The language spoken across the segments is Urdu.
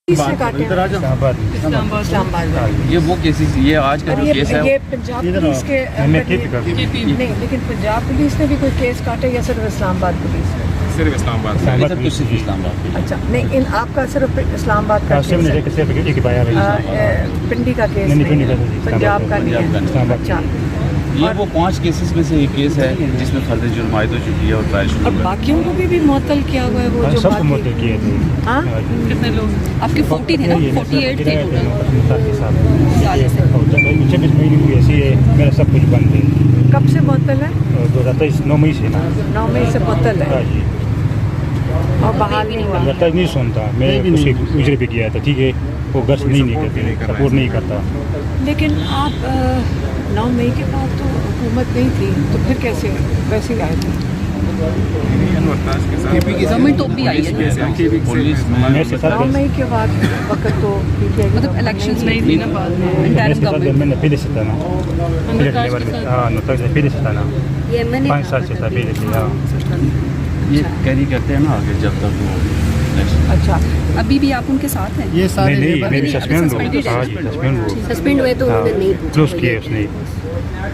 سے کاٹے اسلام آباد یہ وہ کیسز یہ آج کا جو کیس ہے یہ پنجاب پولیس کے نہیں، لیکن پنجاب پولیس نے بھی کوئی کیس کاٹے یا صرف اسلام آباد پولیس نے؟ صرف اسلام آباد صرف اسلام آباد. اچھا نہیں، ان آپ کا صرف اسلام آباد کا کیس ہے، پنڈی کا کیس نہیں ہے، پنجاب کا نہیں ہے. اچھا، یہ وہ 5 کیسز میں سے ایک کیس ہے جس میں فرد جرم عائد ہو چکی ہے اور ٹرائل شروع اور ہے. باقیوں کو بھی معطل کیا ہوا ہے وہ جو سب کو معطل کیے تھے. ہاں کتنے لوگ آپ کے 40 تھے نا؟ 48 تھے چھبیس مہینے ہوئی ایسی ہے، میرا سب کچھ بند ہے. کب سے معطل ہے؟ 2023 9 مئی سے نا. 9 مئی سے معطل ہے ہاں جی، اور بحال نہیں ہوا. لگتا نہیں سنتا. میں اس کے اجرے پہ گیا تھا، ٹھیک ہے، وہ گھر سے نہیں نکلتے، سپورٹ نہیں کرتا. لیکن آپ 9 مئی کے بعد تو حکومت نہیں تھی، تو پھر کیسے ویسے آئے تھے؟ گورنمنٹ تو بھی آئی ہے پولیس میں سے 9 مئی کے بعد وقت تو مطلب الیکشنز نہیں تھی نا بعد میں انٹرم گورنمنٹ. میں نے پہلے سے تھا نا، ہاں پہلے سے تھا نا، 5 سال سے تھا پہلے سے. ہاں یہ کیری کرتے ہیں نا آگے جب تک وہ اچھا ابھی بھی آپ ان کے ساتھ ہیں؟ یہ سارے نہیں، میں بھی سسپینڈ ہوں. ہاں جی، سسپینڈ ہوں. سسپینڈ ہوئے تو انہوں نے نہیں کلوز کیا اس نے.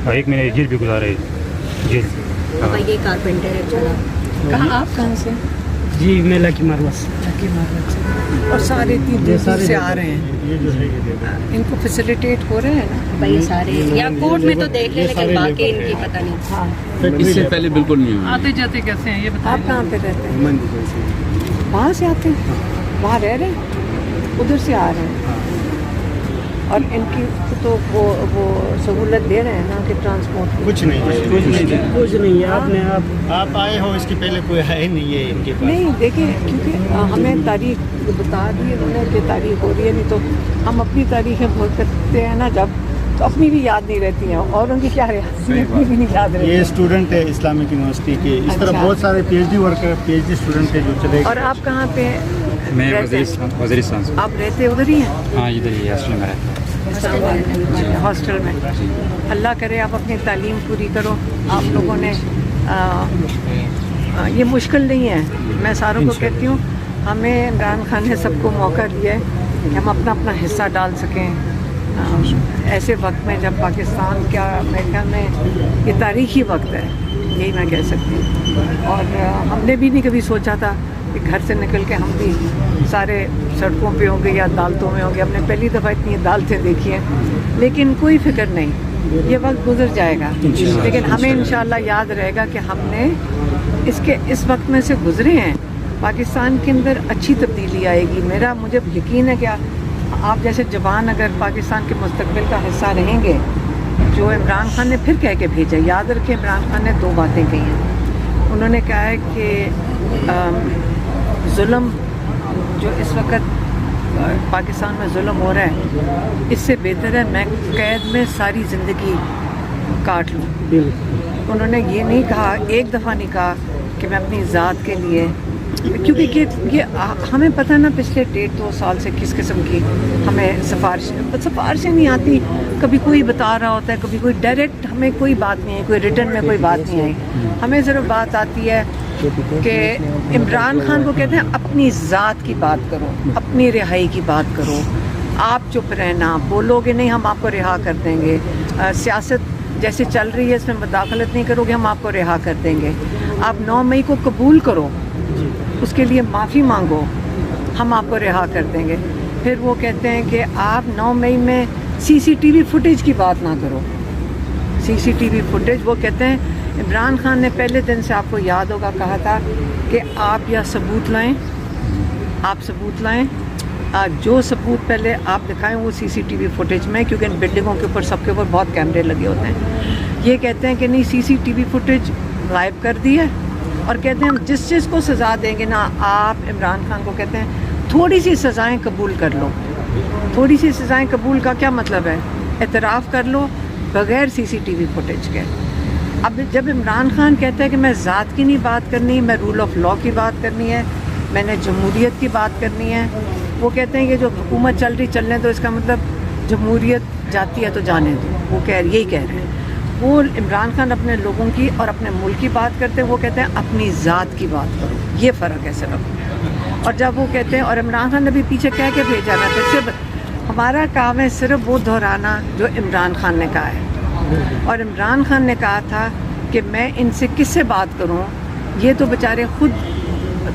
1 مہینے جیل بھی گزارا ہے، جیل. پوچھا. یہ کارپینٹر ہے. چلا کہاں آپ کہاں سے؟ جی میں لکی مارواس. لکی مارواس سے. اور سارے اتنی دور سے آ رہے ہیں، ان کو فیسیلیٹیٹ ہو رہے ہیں نا بھائی سارے یا کورٹ میں تو دیکھ لیں، لیکن باقی ان کی پتہ نہیں. ہاں. اس سے پہلے بالکل نہیں ہوئی. آتے جاتے کیسے ہیں یہ آپ بتائیں. کہاں پہ رہتے ہیں؟ وہاں سے آتے ہیں، وہاں رہ رہے ہیں، ادھر سے آ رہے ہیں. اور ان کی تو وہ سہولت دے رہے ہیں نا کہ ٹرانسپورٹ کی؟ کچھ نہیں کچھ نہیں ہے. آپ نے آپ آئے ہو، اس کی پہلے کوئی ہے نہیں ہے ان کے پاس. نہیں دیکھیں، کیونکہ ہمیں تاریخ بتا دی انہوں نے کہ تاریخ ہو رہی ہے، نہیں تو ہم اپنی تاریخیں بھول کرتے ہیں نا جب، تو اپنی بھی یاد نہیں رہتی ہیں اور ان کی کیا رہتی اپنی بھی نہیں یاد رہتی. یہ اسٹوڈنٹ ہے اسلامک یونیورسٹی کے، اس طرح اچھا. بہت سارے P H D worker, P H D student ہے جو چلے. اور آپ کہاں پہ میں رہتے ہیں؟ وزیرستان سے. آپ رہتے ادھر ہی ہیں؟ ہاں ادھر ہی ہاسٹل میں رہتا ہوں. اسلام آباد ہاسٹل میں. اللہ کرے آپ اپنی تعلیم پوری کرو. آپ لوگوں نے یہ مشکل نہیں ہے، میں ساروں کو کہتی ہوں، ہمیں عمران خان نے سب کو موقع دیا ہے کہ ہم اپنا اپنا حصہ ڈال سکیں ایسے وقت میں جب پاکستان کا میرے خیال میں یہ تاریخی وقت ہے، یہی میں کہہ سکتی ہوں. اور ہم نے بھی نہیں کبھی سوچا تھا کہ گھر سے نکل کے ہم بھی سارے سڑکوں پہ ہوں گے یا عدالتوں میں ہوں گے. ہم نے پہلی دفعہ اتنی عدالتیں دیکھی ہیں، لیکن کوئی فکر نہیں، یہ وقت گزر جائے گا. لیکن ہمیں انشاءاللہ یاد رہے گا کہ ہم نے اس وقت میں سے گزرے ہیں. پاکستان کے اندر اچھی تبدیلی آئے گی. مجھے یقین ہے کہ آپ جیسے جوان اگر پاکستان کے مستقبل کا حصہ رہیں گے، جو عمران خان نے پھر کہہ کے بھیجا، یاد رکھیں عمران خان نے 2 باتیں کہی ہیں. انہوں نے کہا ہے کہ ظلم جو اس وقت پاکستان میں ظلم ہو رہا ہے، اس سے بہتر ہے میں قید میں ساری زندگی کاٹ لوں. انہوں نے یہ نہیں کہا، ایک دفعہ نہیں کہا کہ میں اپنی ذات کے لیے، کیونکہ یہ ہمیں پتہ نا پچھلے 1.5-2 سال سے کس قسم کی ہمیں سفارشیں نہیں آتی. کبھی کوئی بتا رہا ہوتا ہے، کبھی کوئی ڈائریکٹ، ہمیں کوئی بات نہیں ہے، کوئی ریٹن میں کوئی بات نہیں آئی. ہمیں صرف بات آتی ہے کہ عمران خان کو کہتے ہیں اپنی ذات کی بات کرو، اپنی رہائی کی بات کرو، آپ چپ رہنا، بولو گے نہیں ہم آپ کو رہا کر دیں گے، سیاست جیسے چل رہی ہے اس میں مداخلت نہیں کرو گے ہم آپ کو رہا کر دیں گے، آپ 9 مئی کو قبول کرو، اس کے لیے معافی مانگو، ہم آپ کو رہا کر دیں گے. پھر وہ کہتے ہیں کہ آپ 9 مئی میں CCTV فوٹیج کی بات نہ کرو. CCTV فوٹیج، وہ کہتے ہیں عمران خان نے پہلے دن سے، آپ کو یاد ہوگا، کہا تھا کہ آپ یا ثبوت لائیں، آپ ثبوت لائیں، جو ثبوت پہلے آپ دکھائیں وہ CCTV فوٹیج میں، کیونکہ ان بلڈنگوں کے اوپر سب کے اوپر بہت کیمرے لگے ہوتے ہیں. یہ کہتے ہیں کہ نہیں CCTV فوٹیج غائب کر دی ہے، اور کہتے ہیں ہم جس چیز کو سزا دیں گے نا، آپ عمران خان کو کہتے ہیں تھوڑی سی سزائیں قبول کر لو. تھوڑی سی سزائیں قبول کا کیا مطلب ہے؟ اعتراف کر لو بغیر CCTV فوٹیج کے. اب جب عمران خان کہتا ہے کہ میں ذات کی نہیں بات کرنی، میں رول آف لا کی بات کرنی ہے، میں نے جمہوریت کی بات کرنی ہے، وہ کہتے ہیں کہ جو حکومت چل رہی چلنے دو، اس کا مطلب جمہوریت جاتی ہے تو جانے دو. وہ یہی کہہ رہے ہیں. وہ عمران خان اپنے لوگوں کی اور اپنے ملک کی بات کرتے ہیں، وہ کہتے ہیں اپنی ذات کی بات کرو. یہ فرق ہے صرف. اور جب وہ کہتے ہیں، اور عمران خان نے بھی پیچھے کہہ کے بھیجا نا، تو صرف ہمارا کام ہے صرف وہ دہرانا جو عمران خان نے کہا ہے. اور عمران خان نے کہا تھا کہ میں ان سے کس سے بات کروں، یہ تو بیچارے خود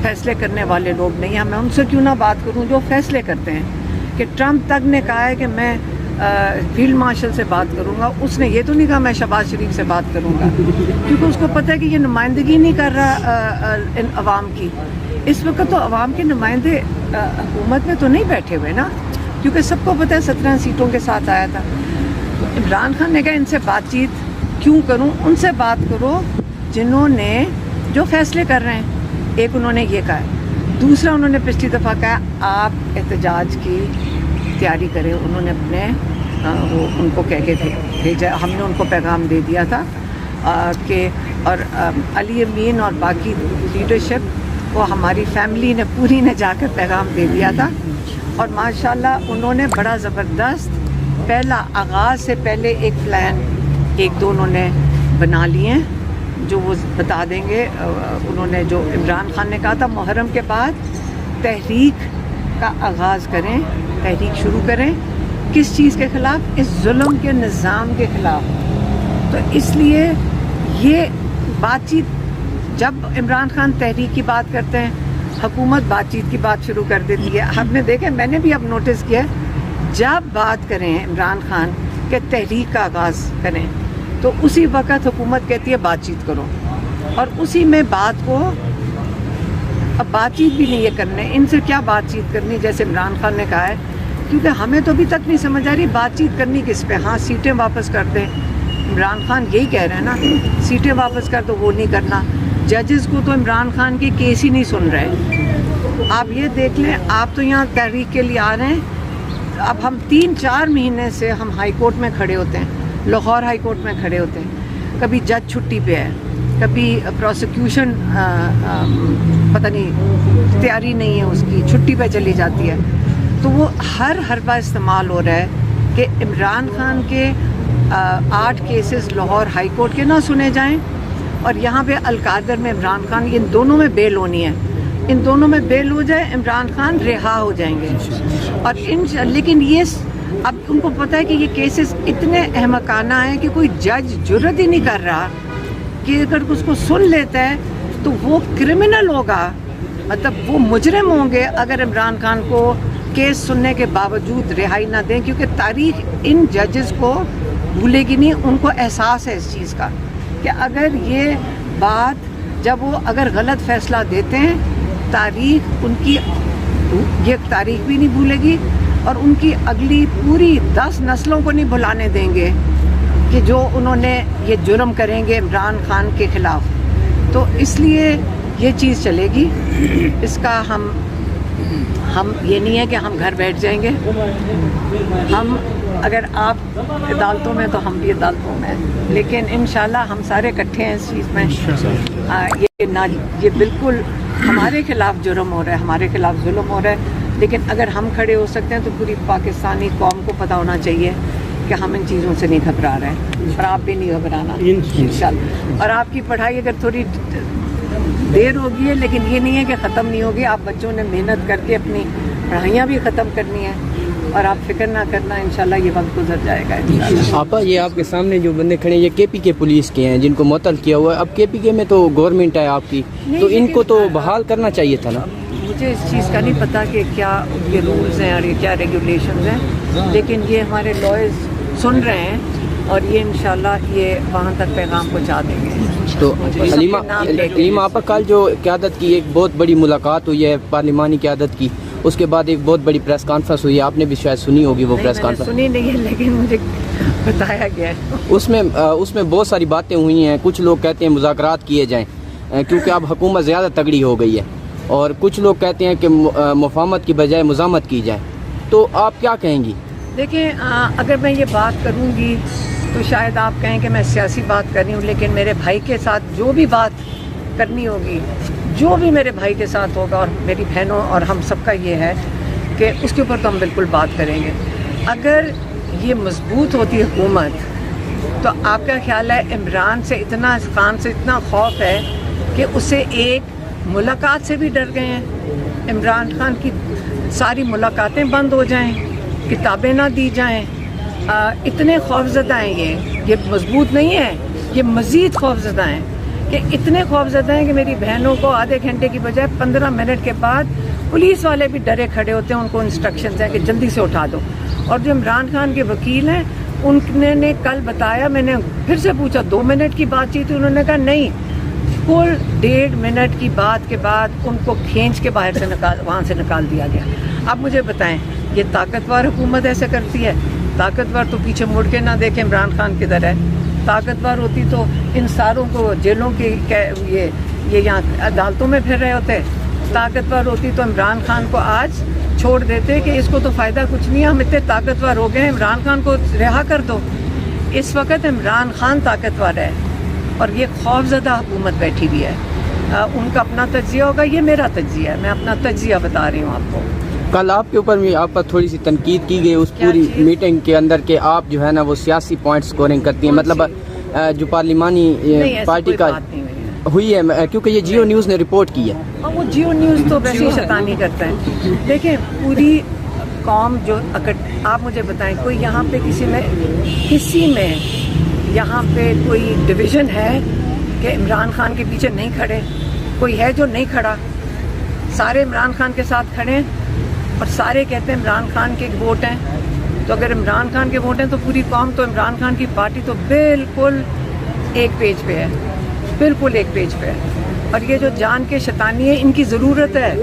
فیصلے کرنے والے لوگ نہیں ہیں، میں ان سے کیوں نہ بات کروں جو فیصلے کرتے ہیں. کہ ٹرمپ تک نے کہا ہے کہ میں فیلڈ مارشل سے بات کروں گا، اس نے یہ تو نہیں کہا میں شہباز شریف سے بات کروں گا، کیونکہ اس کو پتہ ہے کہ یہ نمائندگی نہیں کر رہا ان عوام کی. اس وقت تو عوام کے نمائندے حکومت میں تو نہیں بیٹھے ہوئے نا، کیونکہ سب کو پتہ ہے 17 سیٹوں کے ساتھ آیا تھا. عمران خان نے کہا ان سے بات چیت کیوں کروں، ان سے بات کرو جنہوں نے جو فیصلے کر رہے ہیں. ایک انہوں نے یہ کہا ہے. دوسرا انہوں نے پچھلی دفعہ کہا آپ احتجاج کی تیاری کریں. انہوں نے اپنے وہ ان کو کہہ کے بھیجا، ہم نے ان کو پیغام دے دیا تھا کہ، اور علی امین اور باقی لیڈرشپ وہ ہماری فیملی نے پوری نے جا کر پیغام دے دیا تھا. اور ماشاءاللہ انہوں نے بڑا زبردست پہلا آغاز سے پہلے ایک پلان ایک دو انہوں نے بنا لیے ہیں جو وہ بتا دیں گے. انہوں نے جو عمران خان نے کہا تھا محرم کے بعد تحریک کا آغاز کریں، تحریک شروع کریں. کس چیز کے خلاف؟ اس ظلم کے نظام کے خلاف. تو اس لیے یہ بات چیت، جب عمران خان تحریک کی بات کرتے ہیں حکومت بات چیت کی بات شروع کر دیتی ہے. ہم نے دیکھا، میں نے بھی اب نوٹس کیا، جب بات کریں عمران خان کہ تحریک کا آغاز کریں تو اسی وقت حکومت کہتی ہے بات چیت کرو، اور اسی میں بات کو، اب بات چیت بھی نہیں یہ کرنے، ان سے کیا بات چیت کرنی جیسے عمران خان نے کہا ہے. کیونکہ ہمیں تو ابھی تک نہیں سمجھ آ رہی بات چیت کرنی کس پہ. ہاں سیٹیں واپس کر دیں، عمران خان یہی کہہ رہے ہیں نا، سیٹیں واپس کر دو، وہ نہیں کرنا. ججز کو تو عمران خان کے کیس ہی نہیں سن رہے. آپ یہ دیکھ لیں، آپ تو یہاں تحریک کے لیے آ رہے ہیں. اب ہم 3-4 مہینے سے ہم ہائی کورٹ میں کھڑے ہوتے ہیں، لاہور ہائی کورٹ میں کھڑے ہوتے ہیں. کبھی جج چھٹی پہ ہے، کبھی پروسیکیوشن پتہ نہیں تیاری نہیں ہے اس کی، چھٹی پہ چلی جاتی ہے. تو وہ ہر حربہ استعمال ہو رہا ہے کہ عمران خان کے 8 کیسز لاہور ہائی کورٹ کے نہ سنے جائیں، اور یہاں پہ القادر میں عمران خان، ان دونوں میں بیل ہونی ہے. ان دونوں میں بیل ہو جائے عمران خان رہا ہو جائیں گے. اور لیکن یہ اب ان کو پتہ ہے کہ یہ کیسز اتنے احمقانہ ہیں کہ کوئی جج جرت ہی نہیں کر رہا کہ اگر اس کو سن لیتا ہے تو وہ کرمنل ہوگا، مطلب وہ مجرم ہوں گے اگر عمران خان کو کیس سننے کے باوجود رہائی نہ دیں. کیونکہ تاریخ ان ججز کو بھولے گی نہیں. ان کو احساس ہے اس چیز کا کہ اگر یہ بات، جب وہ اگر غلط فیصلہ دیتے ہیں، تاریخ ان کی یہ تاریخ بھی نہیں بھولے گی، اور ان کی اگلی پوری 10 نسلوں کو نہیں بھلانے دیں گے کہ جو انہوں نے یہ جرم کریں گے عمران خان کے خلاف. تو اس لیے یہ چیز چلے گی. اس کا ہم یہ نہیں ہے کہ ہم گھر بیٹھ جائیں گے. ہم اگر آپ عدالتوں میں تو ہم بھی عدالتوں میں، لیکن انشاءاللہ ہم سارے اکٹھے ہیں اس چیز میں. یہ بالکل ہمارے خلاف جرم ہو رہا ہے، ہمارے خلاف ظلم ہو رہا ہے. لیکن اگر ہم کھڑے ہو سکتے ہیں تو پوری پاکستانی قوم کو پتہ ہونا چاہیے کہ ہم ان چیزوں سے نہیں گھبرا رہے ہیں، اور آپ بھی نہیں گھبرانا انشاءاللہ. اور آپ کی پڑھائی اگر تھوڑی دیر ہوگی ہے، لیکن یہ نہیں ہے کہ ختم نہیں ہوگی. آپ بچوں نے محنت کر کے اپنی پڑھائیاں بھی ختم کرنی ہیں، اور آپ فکر نہ کرنا، انشاءاللہ یہ وقت گزر جائے گا انشاءاللہ. آپا یہ آپ کے سامنے جو بندے کھڑے ہیں یہ کے پی کے پولیس کے ہیں جن کو معطل کیا ہوا ہے. اب کے پی کے میں تو گورنمنٹ ہے آپ کی، تو ان کو تو بحال کرنا چاہیے تھا نا. مجھے اس چیز کا نہیں پتہ کہ کیا یہ رولز ہیں اور یہ کیا ریگولیشنز ہیں، لیکن یہ ہمارے لائرز سن رہے ہیں اور یہ انشاءاللہ یہ وہاں تک پیغام پہنچا دیں گے. تو حلیمہ آپا کل جو قیادت کی ایک بہت بڑی ملاقات ہوئی ہے پارلیمانی قیادت کی، اس کے بعد ایک بہت بڑی پریس کانفرنس ہوئی ہے، آپ نے بھی شاید سنی ہوگی وہ پریس کانفرنس. سنی نہیں ہے لیکن مجھے بتایا گیا ہے. اس میں بہت ساری باتیں ہوئی ہیں. کچھ لوگ کہتے ہیں مذاکرات کیے جائیں کیونکہ اب حکومت زیادہ تگڑی ہو گئی ہے، اور کچھ لوگ کہتے ہیں کہ مفاہمت کی بجائے مزاحمت کی جائے. تو آپ کیا کہیں گی؟ دیکھیں، اگر میں یہ بات کروں گی تو شاید آپ کہیں کہ میں سیاسی بات کر رہی ہوں، لیکن میرے بھائی کے ساتھ جو بھی بات کرنی ہوگی، جو بھی میرے بھائی کے ساتھ ہوگا اور میری بہنوں اور ہم سب کا یہ ہے کہ اس کے اوپر تو ہم بالکل بات کریں گے. اگر یہ مضبوط ہوتی حکومت تو آپ کا خیال ہے عمران خان سے اتنا خوف ہے کہ اسے ایک ملاقات سے بھی ڈر گئے ہیں. عمران خان کی ساری ملاقاتیں بند ہو جائیں, کتابیں نہ دی جائیں. اتنے خوفزدہ ہیں یہ مضبوط نہیں ہے, یہ مزید خوفزدہ ہیں کہ اتنے خوفزدہ ہیں کہ میری بہنوں کو آدھے گھنٹے کی بجائے 15 منٹ کے بعد پولیس والے بھی ڈرے کھڑے ہوتے ہیں, ان کو انسٹرکشنز ہیں کہ جلدی سے اٹھا دو. اور جو عمران خان کے وکیل ہیں ان نے کل بتایا, میں نے پھر سے پوچھا 2 منٹ کی بات چیت, انہوں نے کہا نہیں, کل 1.5 منٹ کی بات کے بعد ان کو کھینچ کے باہر سے وہاں سے نکال دیا گیا. اب مجھے بتائیں یہ طاقتور حکومت ایسے کرتی ہے؟ طاقتور تو پیچھے مڑ کے نہ دیکھیں عمران خان کدھر ہے. طاقتور ہوتی تو ان ساروں کو جیلوں کے یہ یہاں عدالتوں میں پھر رہے ہوتے. طاقتور ہوتی تو عمران خان کو آج چھوڑ دیتے کہ اس کو تو فائدہ کچھ نہیں ہے, ہم اتنے طاقتور ہو گئے ہیں, عمران خان کو رہا کر دو. اس وقت عمران خان طاقتور ہے اور یہ خوفزدہ حکومت بیٹھی ہوئی ہے. ان کا اپنا تجزیہ ہوگا, یہ میرا تجزیہ ہے, میں اپنا تجزیہ بتا رہی ہوں آپ کو. کل آپ کے اوپر بھی آپ پر تھوڑی سی تنقید کی گئی اس پوری میٹنگ کے اندر کہ آپ جو ہے نا وہ سیاسی پوائنٹ سکورنگ کرتی ہیں, مطلب جو پارلیمانی پارٹی کا ہوئی ہے, کیونکہ یہ جیو نیوز نے رپورٹ کی ہے. وہ جیو نیوز تو ویسے شیطانی کرتا ہے. دیکھیں پوری قوم جو آپ مجھے بتائیں کوئی یہاں پہ کسی میں یہاں پہ کوئی ڈویژن ہے کہ عمران خان کے پیچھے نہیں کھڑے؟ کوئی ہے جو نہیں کھڑا؟ سارے عمران خان کے ساتھ کھڑے ہیں اور سارے کہتے ہیں عمران خان کے ووٹ ہیں. تو اگر عمران خان کے ووٹ ہیں تو پوری قوم تو عمران خان کی پارٹی تو بالکل ایک پیج پہ ہے, بالکل ایک پیج پہ ہے. اور یہ جو جان کے شیطانی ہے ان کی ضرورت ہے.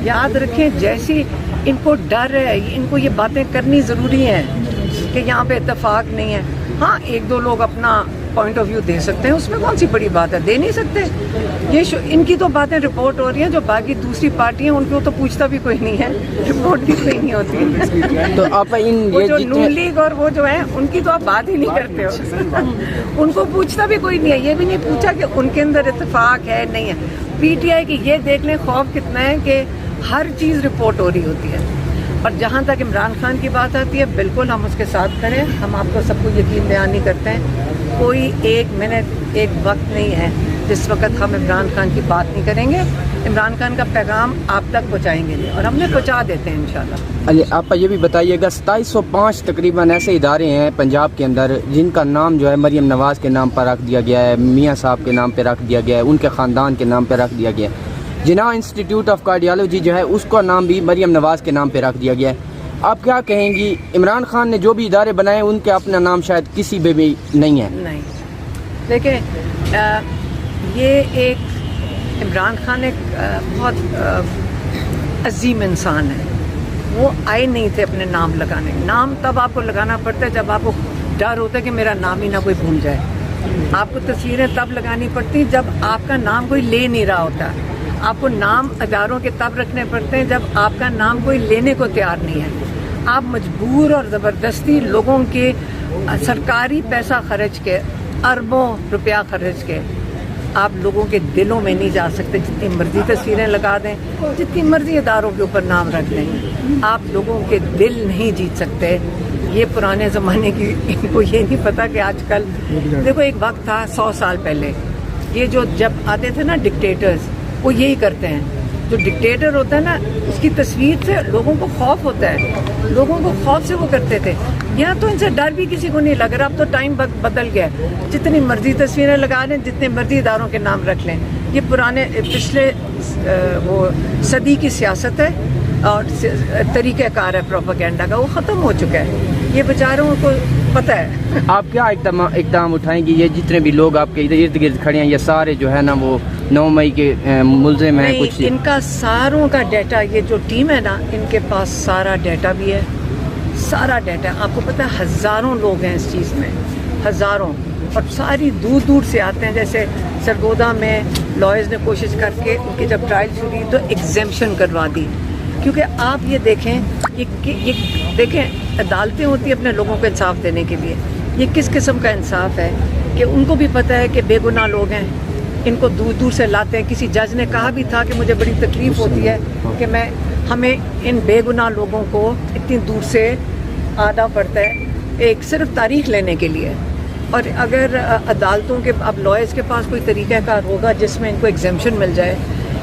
یاد رکھیں جیسی ان کو ڈر ہے, ان کو یہ باتیں کرنی ضروری ہیں کہ یہاں پہ اتفاق نہیں ہے. ہاں 1-2 لوگ اپنا پوائنٹ آف ویو دے سکتے ہیں, اس میں کون سی بڑی بات ہے, دے نہیں سکتے. یہ ان کی تو باتیں رپورٹ ہو رہی ہیں, جو باقی دوسری پارٹیاں ان کو تو پوچھتا بھی کوئی نہیں ہے, رپورٹ بھی کوئی نہیں ہوتی. تو آپ وہ جو نون لیگ اور وہ جو ہیں ان کی تو آپ بات ہی نہیں کرتے ہو, ان کو پوچھتا بھی کوئی نہیں ہے. یہ بھی نہیں پوچھا کہ ان کے اندر اتفاق ہے نہیں ہے. پی ٹی آئی کی یہ دیکھ لیں خوف کتنا ہے کہ ہر چیز رپورٹ ہو رہی ہوتی ہے. اور جہاں تک عمران خان کی بات آتی ہے بالکل ہم اس کے ساتھ کھڑے ہیں. ہم آپ کو سب کو یقین بیان نہیں کرتے ہیں, کوئی 1 منٹ ایک وقت نہیں ہے جس وقت ہم عمران خان کی بات نہیں کریں گے. عمران خان کا پیغام آپ تک پہنچائیں گے اور ہم نے پہنچا دیتے ہیں انشاءاللہ. آپ یہ بھی بتائیے گا 2705 تقریباً ایسے ادارے ہیں پنجاب کے اندر جن کا نام جو ہے مریم نواز کے نام پر رکھ دیا گیا ہے, میاں صاحب کے نام پہ رکھ دیا گیا ہے, ان کے خاندان کے نام پہ رکھ دیا گیا ہے. جناح انسٹیٹیوٹ آف کارڈیالوجی جو ہے اس کا نام بھی مریم نواز کے نام پہ رکھ دیا گیا ہے. آپ کیا کہیں گی, عمران خان نے جو بھی ادارے بنائے ان کے اپنا نام شاید کسی پہ بھی نہیں ہے؟ نہیں, دیکھیں یہ ایک عمران خان ایک بہت عظیم انسان ہے. وہ آئے نہیں تھے اپنے نام لگانے. نام تب آپ کو لگانا پڑتا ہے جب آپ کو ڈر ہوتا ہے کہ میرا نام ہی نہ کوئی بھول جائے. آپ کو تصویریں تب لگانی پڑتی جب آپ کا نام کوئی لے نہیں رہا ہوتا. آپ کو نام اداروں کے تب رکھنے پڑتے ہیں جب آپ کا نام کوئی لینے کو تیار نہیں ہے. آپ مجبور اور زبردستی لوگوں کے سرکاری پیسہ خرچ کے, اربوں روپیہ خرچ کے آپ لوگوں کے دلوں میں نہیں جا سکتے. جتنی مرضی تصویریں لگا دیں, جتنی مرضی اداروں کے اوپر نام رکھ دیں, آپ لوگوں کے دل نہیں جیت سکتے. یہ پرانے زمانے کی ان کو یہ نہیں پتا کہ آج کل دیکھو ایک وقت تھا 100 سال پہلے, یہ جو جب آتے تھے نا ڈکٹیٹرز, وہ یہی کرتے ہیں. جو ڈکٹیٹر ہوتا ہے نا اس کی تصویر سے لوگوں کو خوف ہوتا ہے, لوگوں کو خوف سے وہ کرتے تھے. یہاں تو ان سے ڈر بھی کسی کو نہیں لگ رہا. اب تو ٹائم بدل گیا, جتنی مرضی تصویریں لگا لیں, جتنے مرضی اداروں کے نام رکھ لیں. یہ پرانے پچھلے وہ صدی کی سیاست ہے اور طریقہ کار ہے پروپیگنڈا کا, وہ ختم ہو چکا ہے. یہ بیچاروں کو پتہ ہے. آپ کیا اقدام اٹھائیں گی؟ یہ جتنے بھی لوگ آپ کے ارد گرد کھڑے ہیں یہ سارے جو ہے نا وہ 9 مئی کے ملزم ہیں. کچھ ان کا ساروں کا ڈیٹا, یہ جو ٹیم ہے نا ان کے پاس سارا ڈیٹا بھی ہے, سارا ڈیٹا. آپ کو پتہ ہے ہزاروں لوگ ہیں اس چیز میں, ہزاروں, اور ساری دور دور سے آتے ہیں. جیسے سرگودا میں لائرز نے کوشش کر کے ان کی جب ٹرائل شروع تو ایگزیمپشن کروا دی. کیونکہ آپ یہ دیکھیں, یہ دیکھیں عدالتیں ہوتی ہیں اپنے لوگوں کو انصاف دینے کے لیے. یہ کس قسم کا انصاف ہے کہ ان کو بھی پتہ ہے کہ بے گناہ لوگ ہیں, ان کو دور دور سے لاتے ہیں. کسی جج نے کہا بھی تھا کہ مجھے بڑی تکلیف ہوتی ہے کہ ہمیں ان بے گناہ لوگوں کو اتنی دور سے آنا پڑتا ہے ایک صرف تاریخ لینے کے لیے. اور اگر عدالتوں کے اب لائرز کے پاس کوئی طریقہ کار ہوگا جس میں ان کو ایگزیمپشن مل جائے,